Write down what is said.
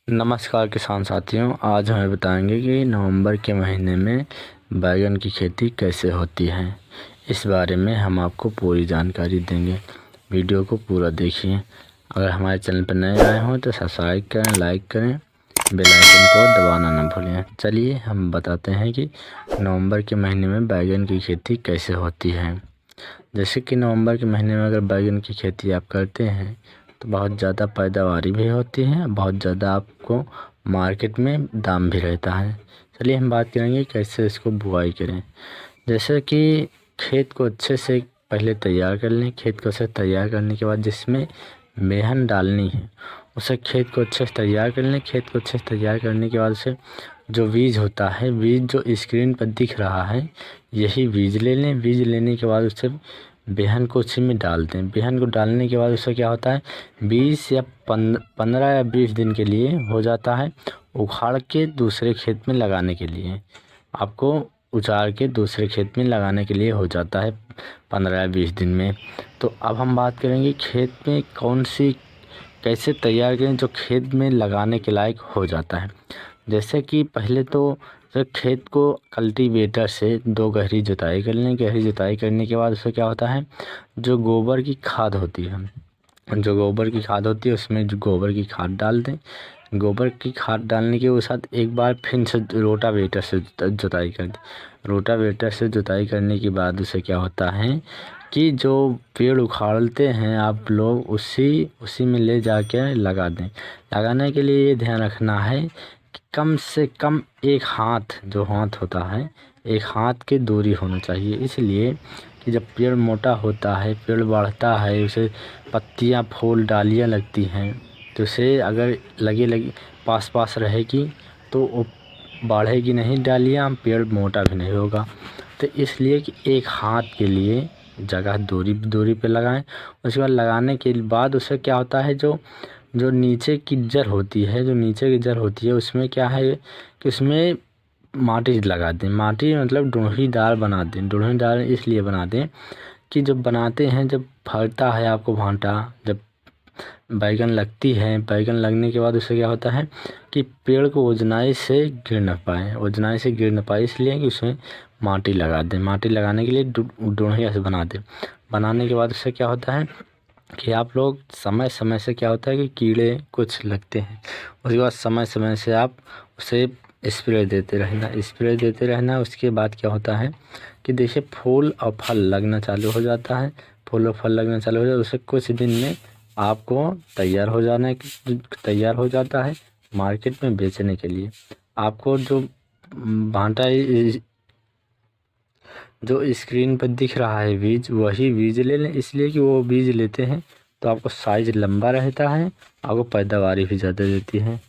नमस्कार किसान साथियों, आज हमें बताएंगे कि नवंबर के महीने में बैगन की खेती कैसे होती है। इस बारे में हम आपको पूरी जानकारी देंगे। वीडियो को पूरा देखिए। अगर हमारे चैनल पर नए आए हों तो सब्सक्राइब करें, लाइक करें, बेल आइकन को दबाना ना भूलें। चलिए हम बताते हैं कि नवंबर के महीने में बैगन की खेती कैसे होती है। जैसे कि नवंबर के महीने में अगर बैगन की खेती आप करते हैं तो बहुत ज़्यादा पैदावारी भी होती है, बहुत ज़्यादा आपको मार्केट में दाम भी रहता है। चलिए हम बात करेंगे कैसे इसको बुआई करें। जैसे कि खेत को अच्छे से पहले तैयार कर लें। खेत को अच्छे तैयार करने के बाद जिसमें बेहन डालनी है उसे खेत को अच्छे से तैयार कर लें। खेत को अच्छे से तैयार करने के बाद उसे जो बीज होता है, बीज जो स्क्रीन पर दिख रहा है, यही बीज ले लें। बीज लेने के बाद उसे बेहन को उसी में डाल दें। बेहन को डालने के बाद उससे क्या होता है, 20 या 15 या 20 दिन के लिए हो जाता है उखाड़ के दूसरे खेत में लगाने के लिए। आपको उचार के दूसरे खेत में लगाने के लिए हो जाता है 15 या 20 दिन में। तो अब हम बात करेंगे खेत में कौन सी कैसे तैयार करें जो खेत में लगाने के लायक हो जाता है। जैसे कि पहले तो खेत को कल्टीवेटर से 2 गहरी जुताई कर लें। गहरी जुताई करने के बाद उससे क्या होता है, जो गोबर की खाद होती है, उसमें जो गोबर की खाद डाल दें। गोबर की खाद डालने के साथ एक बार फिर से रोटावेटर से जुताई कर दें। रोटावेटर से जुताई करने के बाद उसे क्या होता है कि जो पेड़ उखाड़ते हैं आप लोग उसी में ले जाके लगा दें। लगाने के लिए ये ध्यान रखना है कि कम से कम एक हाथ जो हाथ होता है, एक हाथ की दूरी होनी चाहिए। इसलिए कि जब पेड़ मोटा होता है, पेड़ बढ़ता है, उसे पत्तियां, फूल, डालियां लगती हैं, तो उसे अगर लगी पास रहेगी तो वो बढ़ेगी नहीं डालियां, पेड़ मोटा भी नहीं होगा। तो इसलिए कि एक हाथ के लिए जगह दूरी पे लगाएं। उसके बाद लगाने के बाद उससे क्या होता है, जो नीचे की जड़ होती है, उसमें क्या है कि उसमें माटी लगा दें। माटी मतलब डूढ़ीदार बना दें। डूढ़ीदार इसलिए बना दें कि जब बनाते हैं, जब फलता है आपको भांटा, जब बैगन लगती है, बैगन लगने के बाद उससे क्या होता है कि पेड़ को ओजनाई से गिर न पाए, इसलिए कि उसमें माटी लगा दें। माटी लगाने के लिए डूढ़िया से बना दें। बनाने के बाद उससे क्या होता है कि आप लोग समय समय से क्या होता है कि कीड़े कुछ लगते हैं, उसके बाद समय समय से आप उसे स्प्रे देते रहना। उसके बाद क्या होता है कि देखिए फूल और फल लगना चालू हो जाता है। उससे कुछ दिन में आपको तैयार हो जाता है मार्केट में बेचने के लिए। आपको जो भांटा जो स्क्रीन पर दिख रहा है बीज, वही बीज ले लें। इसलिए कि वो बीज लेते हैं तो आपको साइज लंबा रहता है, आपको पैदावारी भी ज़्यादा देती है।